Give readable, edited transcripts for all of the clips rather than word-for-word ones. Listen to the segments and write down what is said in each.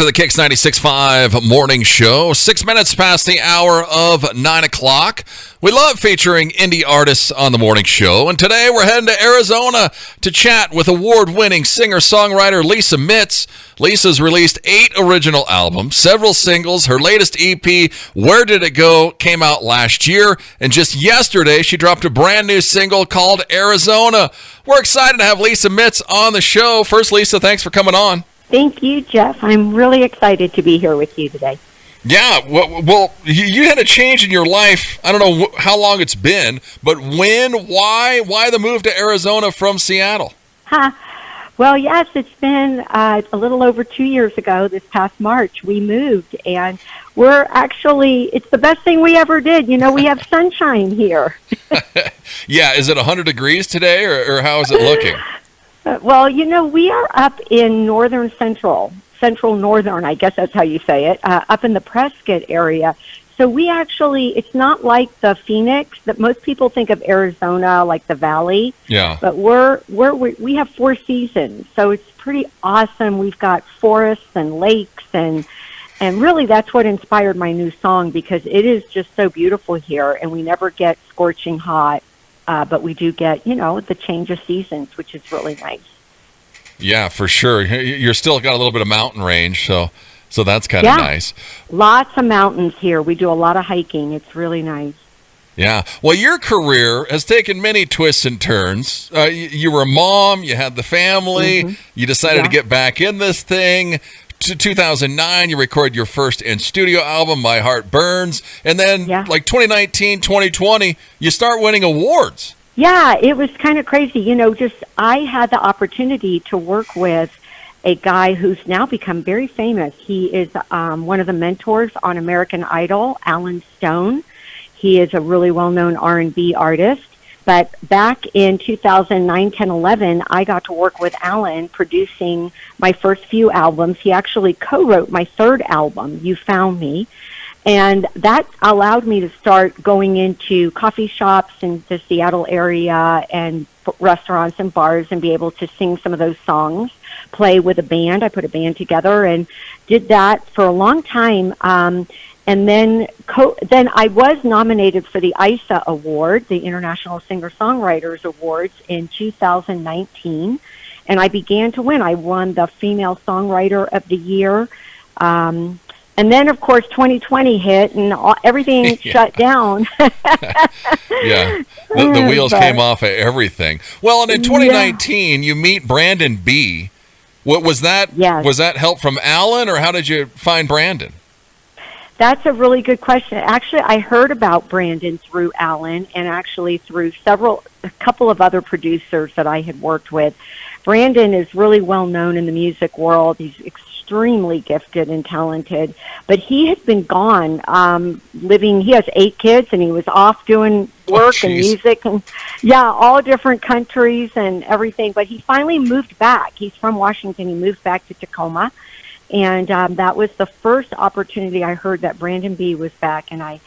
to the KIX 96.5 morning show. 6 minutes past the hour of 9 o'clock. We love featuring indie artists on the morning show. And today we're heading to Arizona to chat with award-winning singer-songwriter Lisa Mitz. Lisa's released 8 original albums, several singles. Her latest EP, Where Did It Go, came out last year. And just yesterday, she dropped a brand new single called Arizona. We're excited to have Lisa Mitz on the show. First, Lisa, thanks for coming on. Thank you, Jeff. I'm really excited to be here with you today. Yeah, well, you had a change in your life. I don't know how long it's been, but when, why the move to Arizona from Seattle? Well, yes, it's been a little over 2 years ago. This past March, we moved, and it's the best thing we ever did. You know, we have sunshine here. Yeah, is it 100 degrees today, or how is it looking? Well, you know, we are up in central northern, I guess that's how you say it, up in the Prescott area. So it's not like the Phoenix that most people think of Arizona, like the Valley. Yeah. But we have 4 seasons, so it's pretty awesome. We've got forests and lakes, and really that's what inspired my new song, because it is just so beautiful here, and we never get scorching hot. But we do get, the change of seasons, which is really nice. Yeah, for sure. You're still got a little bit of mountain range, so that's kind of nice. Lots of mountains here. We do a lot of hiking. It's really nice. Yeah. Well, your career has taken many twists and turns. You were a mom. You had the family. Mm-hmm. You decided to get back in this thing. 2009, you recorded your first in-studio album, My Heart Burns, and then like 2019, 2020, you start winning awards. Yeah, it was kind of crazy. I had the opportunity to work with a guy who's now become very famous. He is one of the mentors on American Idol, Alan Stone. He is a really well-known R&B artist. But back in 2009, 10, 11, I got to work with Alan producing my first few albums. He actually co-wrote my third album, You Found Me. And that allowed me to start going into coffee shops in the Seattle area and restaurants and bars and be able to sing some of those songs, play with a band. I put a band together and did that for a long time. And then I was nominated for the ISA Award, the International Singer-Songwriters Awards, in 2019, and I began to win. I won the Female Songwriter of the Year. And then, of course, 2020 hit, and everything shut down. Yeah, the wheels came off of everything. Well, and in 2019, you meet Brandon B. What was that? Yes. Was that help from Alan, or how did you find Brandon? That's a really good question. Actually, I heard about Brandon through Alan and actually through a couple of other producers that I had worked with. Brandon is really well known in the music world. He's extremely gifted and talented, but he had been gone he has 8 kids, and he was off doing work and music and all different countries and everything, but he finally moved back. He's from Washington. He moved back to Tacoma. And that was the first opportunity I heard that Brandon B. was back, and I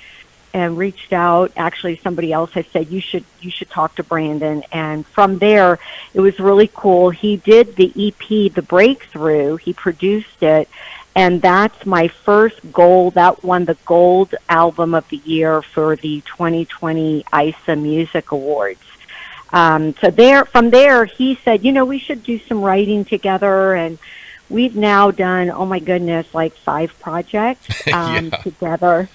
reached out. Actually, somebody else had said, you should talk to Brandon. And from there, it was really cool. He did the EP, The Breakthrough. He produced it, and that's my first gold. That won the Gold Album of the Year for the 2020 ISA Music Awards. From there, he said, we should do some writing together, and we've now done, oh my goodness, like 5 projects together.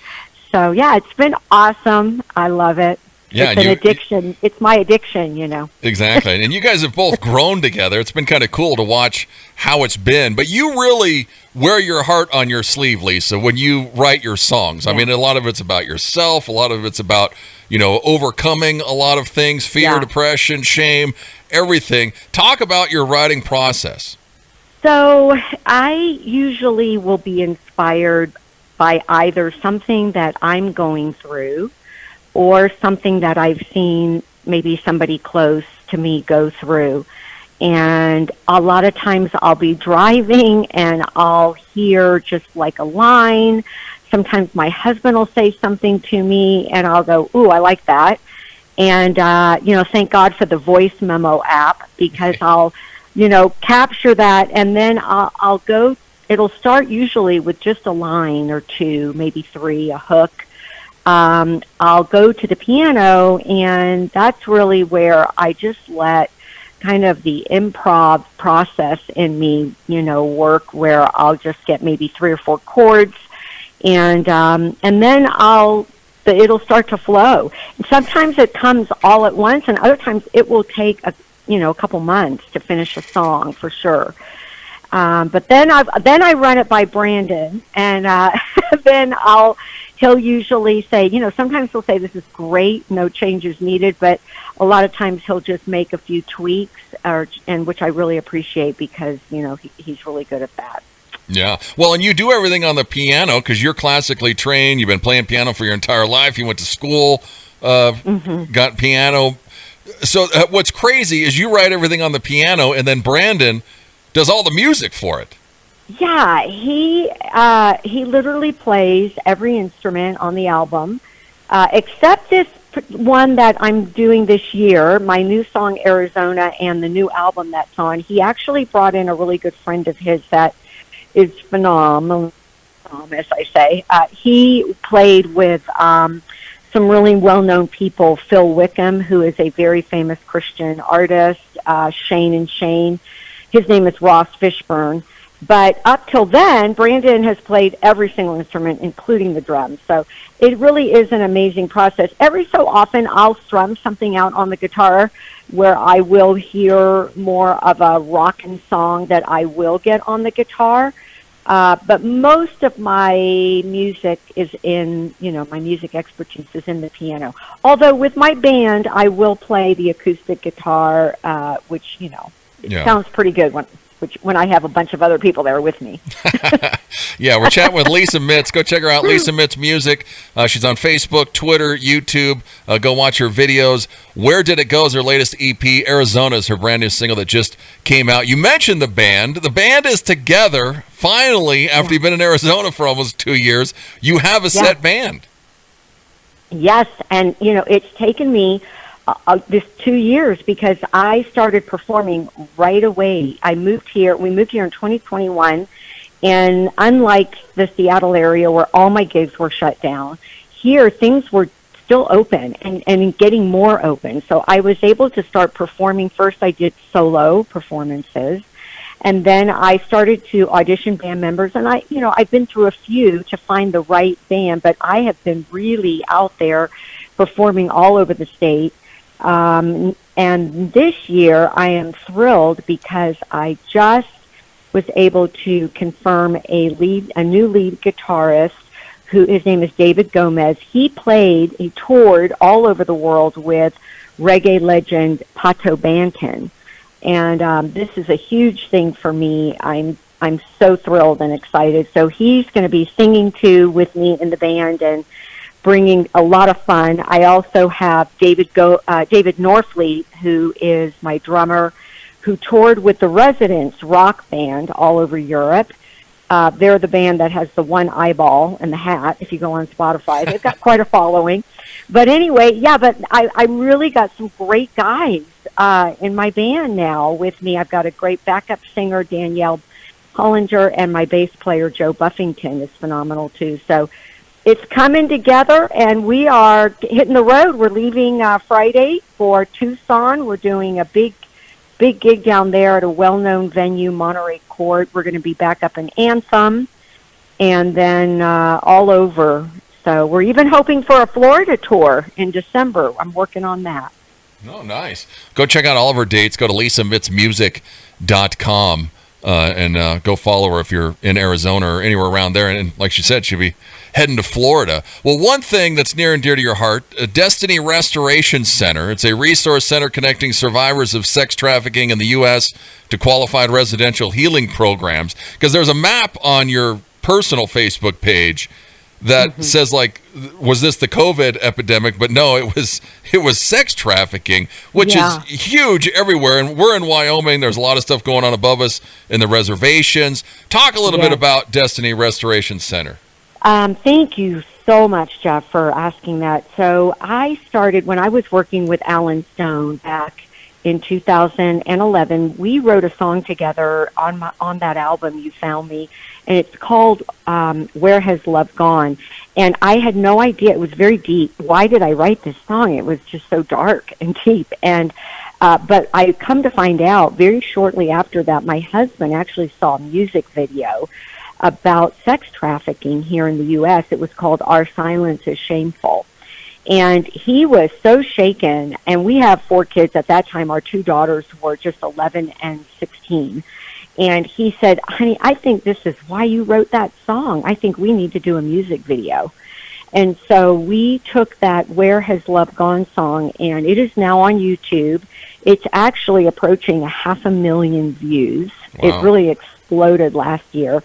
So, it's been awesome. I love it. Yeah, it's an addiction. It's my addiction, Exactly. And you guys have both grown together. It's been kind of cool to watch how it's been. But you really wear your heart on your sleeve, Lisa, when you write your songs. I mean, a lot of it's about yourself. A lot of it's about, overcoming a lot of things, fear, depression, shame, everything. Talk about your writing process. So I usually will be inspired by either something that I'm going through or something that I've seen maybe somebody close to me go through. And a lot of times I'll be driving and I'll hear just like a line. Sometimes my husband will say something to me and I'll go, ooh, I like that. And, thank God for the voice memo app, because I'll capture that, and then I'll go it'll start usually with just a line or two, maybe three, a hook. I'll go to the piano, and that's really where I just let kind of the improv process in me, work, where I'll just get maybe three or four chords, and then it'll start to flow. And sometimes it comes all at once, and other times it will take a couple months to finish a song for sure. But then I run it by Brandon, and then he'll usually say, sometimes he'll say, this is great, no changes needed, but a lot of times he'll just make a few tweaks, and which I really appreciate because, he's really good at that. Yeah. Well, and you do everything on the piano because you're classically trained. You've been playing piano for your entire life. You went to school, got piano. So what's crazy is you write everything on the piano, and then Brandon does all the music for it. Yeah, he literally plays every instrument on the album, except this one that I'm doing this year, my new song Arizona, and the new album that's on. He actually brought in a really good friend of his that is phenomenal, as I say. He played with some really well-known people, Phil Wickham, who is a very famous Christian artist, Shane and Shane. His name is Ross Fishburne. But up till then, Brandon has played every single instrument, including the drums. So it really is an amazing process. Every so often, I'll strum something out on the guitar where I will hear more of a rockin' song that I will get on the guitar. But most of my music is in, my music expertise is in the piano. Although with my band, I will play the acoustic guitar, which, it sounds pretty good when I have a bunch of other people there with me. Yeah, we're chatting with Lisa Mitz. Go check her out, Lisa Mitz Music. She's on Facebook, Twitter, YouTube. Go watch her videos. Where Did It Go is her latest EP. Arizona is her brand new single that just came out. You mentioned the band. The band is together. Finally, after you've been in Arizona for almost 2 years, you have a set band. Yes, and, it's taken me this 2 years because I started performing right away. We moved here in 2021, and unlike the Seattle area where all my gigs were shut down, here things were still open and getting more open. So I was able to start performing. First I did solo performances, and then I started to audition band members, and I've been through a few to find the right band, but I have been really out there performing all over the state. And this year I am thrilled because I just was able to confirm a new lead guitarist his name is David Gomez. He toured all over the world with reggae legend Pato Banton. And this is a huge thing for me. I'm so thrilled and excited. So he's going to be singing with me in the band and bringing a lot of fun. I also have David Norfleet, who is my drummer, who toured with the Residents rock band all over Europe. They're the band that has the one eyeball and the hat, if you go on Spotify. They've got quite a following. But anyway, but I really got some great guys in my band now with me. I've got a great backup singer, Danielle Hollinger, and my bass player, Joe Buffington, is phenomenal too. So it's coming together, and we are hitting the road. We're leaving Friday for Tucson. We're doing a big gig down there at a well-known venue, Monterey Court. We're going to be back up in Anthem, and then all over. So we're even hoping for a Florida tour in December. I'm working on that. Oh, nice. Go check out all of her dates. Go to lisamitzmusic.com. And go follow her if you're in Arizona or anywhere around there. And like she said, she'll be heading to Florida. Well, one thing that's near and dear to your heart, Destiny Restoration Center. It's a resource center connecting survivors of sex trafficking in the U.S. to qualified residential healing programs. Because there's a map on your personal Facebook page that says, like, was this the COVID epidemic? But no, it was sex trafficking, which is huge everywhere. And we're in Wyoming. There's a lot of stuff going on above us in the reservations. Talk a little bit about Destiny Restoration Center. Thank you so much, Jeff, for asking that. So I started when I was working with Alan Stone back in 2011, we wrote a song together on that album, You Found Me, and it's called Where Has Love Gone? And I had no idea. It was very deep. Why did I write this song? It was just so dark and deep. And but I come to find out very shortly after that, my husband actually saw a music video about sex trafficking here in the U.S. It was called Our Silence is Shameful. And he was so shaken, and we have 4 kids at that time. Our 2 daughters were just 11 and 16. And he said, honey, I think this is why you wrote that song. I think we need to do a music video. And so we took that Where Has Love Gone song, and it is now on YouTube. It's actually approaching 500,000 views. Wow. It really exploded last year.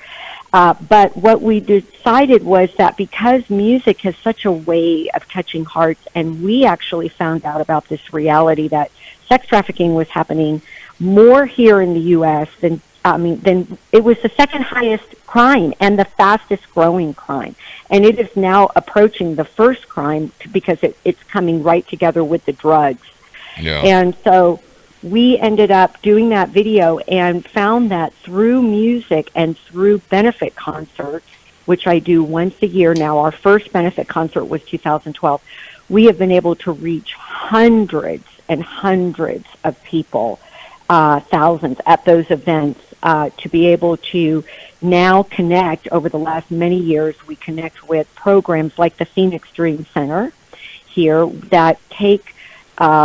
But what we decided was that because music has such a way of touching hearts, and we actually found out about this reality that sex trafficking was happening more here in the U.S. than it was the second highest crime and the fastest growing crime. And it is now approaching the first crime because it's coming right together with the drugs. Yeah. And so we ended up doing that video and found that through music and through benefit concerts, which I do once a year now, our first benefit concert was 2012, we have been able to reach hundreds and hundreds of people, thousands at those events, to be able to now connect. Over the last many years, we connect with programs like the Phoenix Dream Center here that take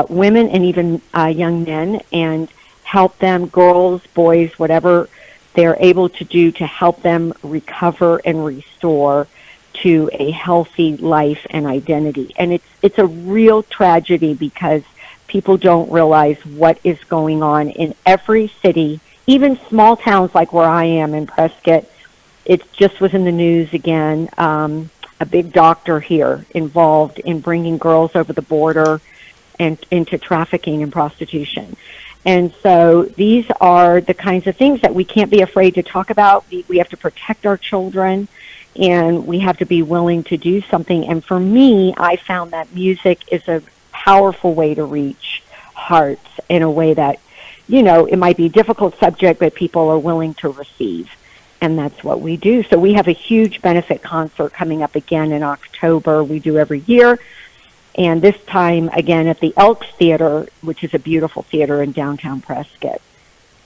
women and even young men and help them, girls, boys, whatever they're able to do to help them recover and restore to a healthy life and identity. And it's a real tragedy because people don't realize what is going on in every city, even small towns like where I am in Prescott. It just was in the news again, a big doctor here involved in bringing girls over the border and into trafficking and prostitution. And so these are the kinds of things that we can't be afraid to talk about. We have to protect our children, and we have to be willing to do something. And for me, I found that music is a powerful way to reach hearts in a way that, it might be a difficult subject, but people are willing to receive. And that's what we do. So we have a huge benefit concert coming up again in October. We do every year. And this time, again, at the Elks Theater, which is a beautiful theater in downtown Prescott.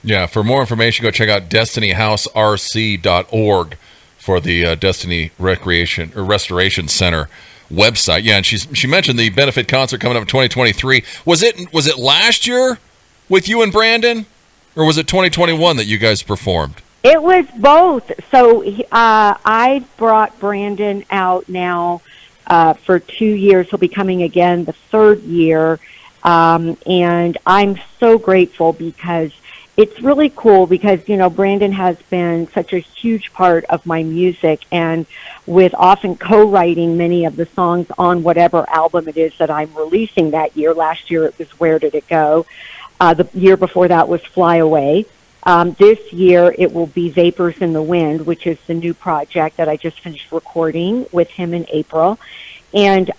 Yeah, for more information, go check out destinyhouserc.org for the Destiny Recreation or Restoration Center website. Yeah, and she mentioned the benefit concert coming up in 2023. Was it last year with you and Brandon, or was it 2021 that you guys performed? It was both. So I brought Brandon out now for 2 years. He'll be coming again the 3rd year. And I'm so grateful because it's really cool because, Brandon has been such a huge part of my music, and with often co-writing many of the songs on whatever album it is that I'm releasing that year. Last year it was Where Did It Go? The year before that was Fly Away. This year it will be Vapors in the Wind, which is the new project that I just finished recording with him in April. And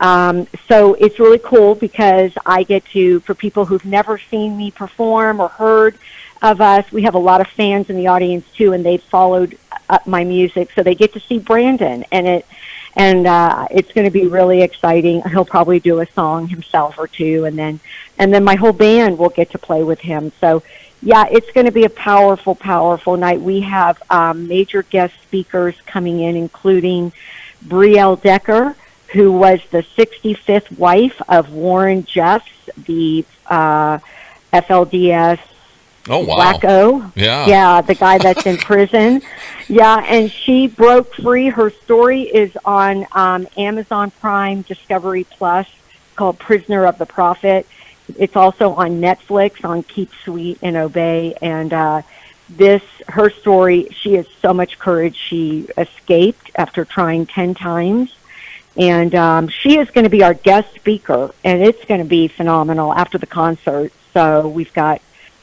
so it's really cool because I get to, for people who've never seen me perform or heard of us, we have a lot of fans in the audience too, and they've followed my music, so they get to see Brandon, and it's going to be really exciting. He'll probably do a song himself or two, and then my whole band will get to play with him. So yeah, it's going to be a powerful, powerful night. We have major guest speakers coming in, including Brielle Decker, who was the 65th wife of Warren Jeffs, the FLDS wacko. Yeah, the guy that's in prison. Yeah, and she broke free. Her story is on Amazon Prime, Discovery Plus, called Prisoner of the Prophet. It's also on Netflix on Keep Sweet and Obey. And her story, she has so much courage. She escaped after trying 10 times. And she is going to be our guest speaker, and it's going to be phenomenal after the concert. So we've got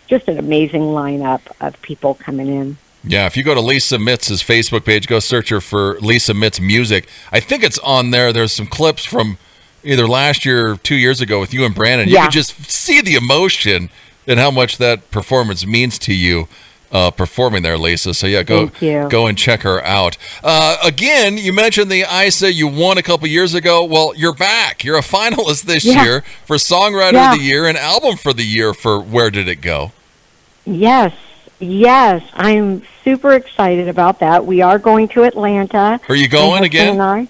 just an amazing lineup of people coming in. Yeah, if you go to Lisa Mitz's Facebook page, go search her for Lisa Mitz Music. I think it's on there. There's some clips from either last year or 2 years ago with you and Brandon. You can just see the emotion and how much that performance means to you. Performing there, Lisa. So yeah, go and check her out. Again, you mentioned the ISA you won a couple years ago. Well, you're back. You're a finalist this year for Songwriter of the Year and Album for the Year for Where Did It Go? Yes, I'm super excited about that. We are going to Atlanta. Are you going again?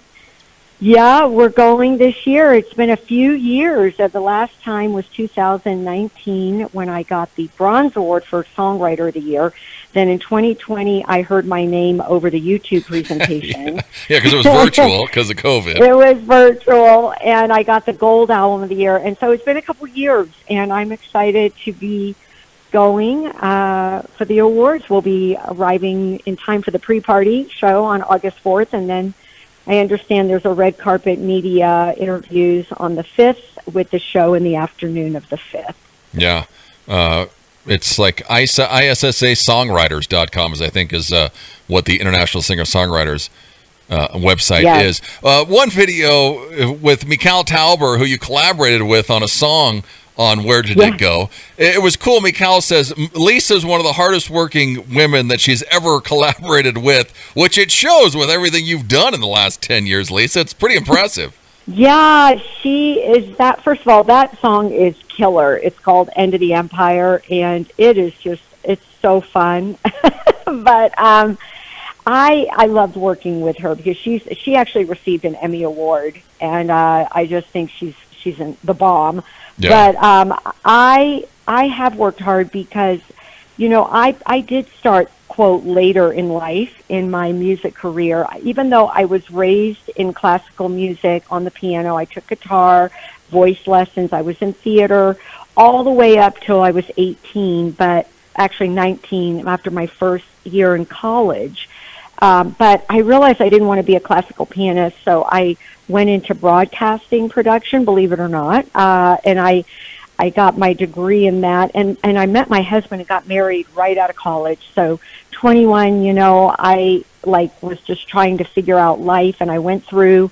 Yeah, we're going this year. It's been a few years. The last time was 2019 when I got the Bronze Award for Songwriter of the Year. Then in 2020, I heard my name over the YouTube presentation. Yeah, because it was virtual because of COVID. It was virtual, and I got the Gold Album of the Year. And so it's been a couple years, and I'm excited to be going for the awards. We'll be arriving in time for the pre-party show on August 4th, and then I understand there's a red carpet media interviews on the 5th with the show in the afternoon of the 5th. Yeah. It's like ISSAsongwriters.com I think is what the International Singer-Songwriters website is. One video with Mikal Tauber, who you collaborated with on a song on Where Did It Go. It was cool. Mikal says Lisa's one of the hardest working women that she's ever collaborated with, which it shows with everything you've done in the last 10 years, Lisa. It's pretty impressive. Yeah, she is that. First of all, that song is killer. It's called End of the Empire, and it's so fun. But I loved working with her because she actually received an Emmy Award, and I just think she's the bomb. Yeah. But I have worked hard because, I did start, quote, later in life in my music career. Even though I was raised in classical music on the piano, I took guitar, voice lessons, I was in theater all the way up till I was 18, but actually 19 after my first year in college. But I realized I didn't want to be a classical pianist, so I went into broadcasting production, believe it or not, and I got my degree in that, and I met my husband and got married right out of college. So 21, I was just trying to figure out life, and I went through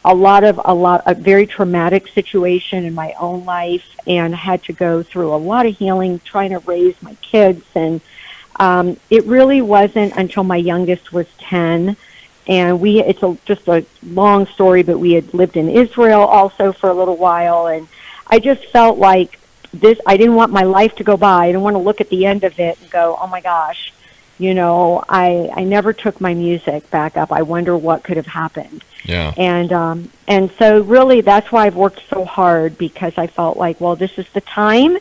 a very traumatic situation in my own life, and had to go through a lot of healing, trying to raise my kids, and it really wasn't until my youngest was 10. And it's just a long story, but we had lived in Israel also for a little while, and I just felt like I didn't want my life to go by. I didn't want to look at the end of it and go, oh my gosh, I never took my music back up. I wonder what could have happened. Yeah. And so really that's why I've worked so hard, because I felt like, well, this is the time.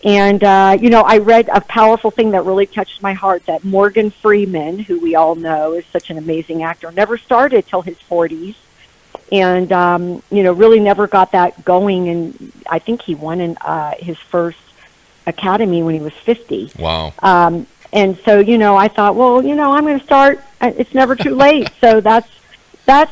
And, I read a powerful thing that really touched my heart, that Morgan Freeman, who we all know is such an amazing actor, never started till his 40s. And, really never got that going. And I think he won in his first Academy when he was 50. Wow. And so, I thought, well, I'm going to start. It's never too late. So that's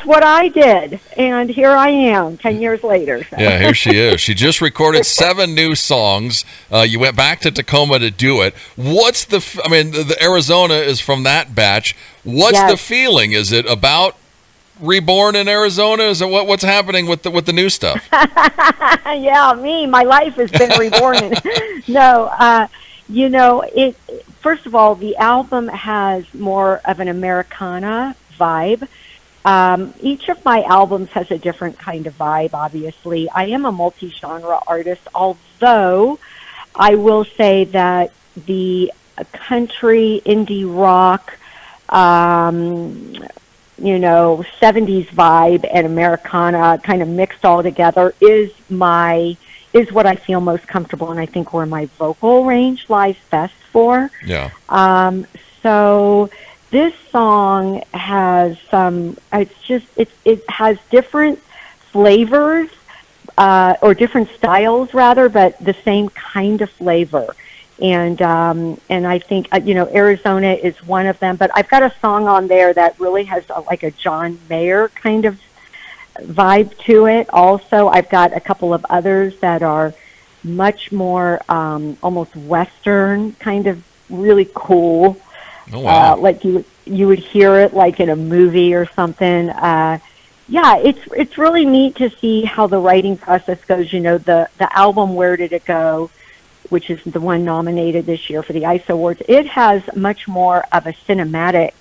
what I did, and here I am 10 years later. So. Yeah, here she is. She just recorded 7 new songs. You went back to Tacoma to do it. What's the Arizona is from that batch. What's the feeling? Is it about reborn in Arizona? Is it what's happening with the new stuff? Yeah, my life has been reborn. No, first of all, the album has more of an Americana vibe. Each of my albums has a different kind of vibe, obviously. I am a multi-genre artist, although I will say that the country, indie rock, 70s vibe and Americana kind of mixed all together is what I feel most comfortable, and I think where my vocal range lies best for. Yeah. So this song has it has different flavors, or different styles rather, but the same kind of flavor. And I think, Arizona is one of them, but I've got a song on there that really has a John Mayer kind of vibe to it. Also, I've got a couple of others that are much more, almost Western, kind of really cool. Oh, wow. Like you would hear it like in a movie or something. It's really neat to see how the writing process goes. The album Where Did It Go which is the one nominated this year for the ICE Awards, it has much more of a cinematic,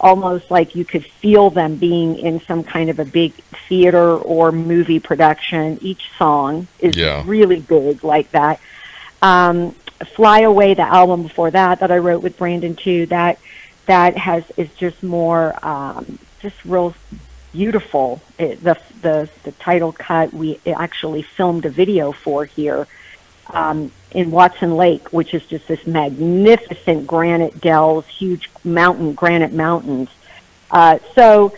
almost like you could feel them being in some kind of a big theater or movie production. Each song is really big like that. Fly Away, the album before that I wrote with Brandon too, that is just more just real beautiful. The title cut we actually filmed a video for here in Watson Lake, which is just this magnificent granite dells, huge granite mountains. So,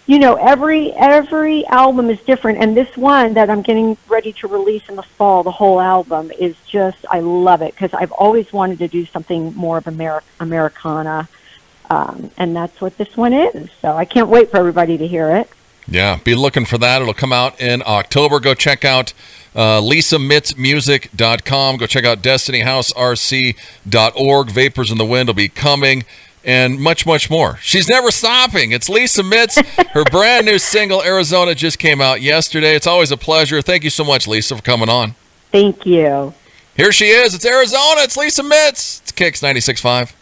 you know, every album is different, and this one that I'm getting ready to release in the fall, the whole album, is just, I love it, because I've always wanted to do something more of Americana, and that's what this one is. So I can't wait for everybody to hear it. Yeah, be looking for that. It'll come out in October. Go check out LisaMitzMusic.com. Go check out DestinyHouseRC.org. Vapors in the Wind will be coming, and much, much more. She's never stopping. It's Lisa Mitz. Her brand new single, Arizona, just came out yesterday. It's always a pleasure. Thank you so much, Lisa, for coming on. Thank you. Here she is. It's Arizona. It's Lisa Mitz. It's KIX 96.5.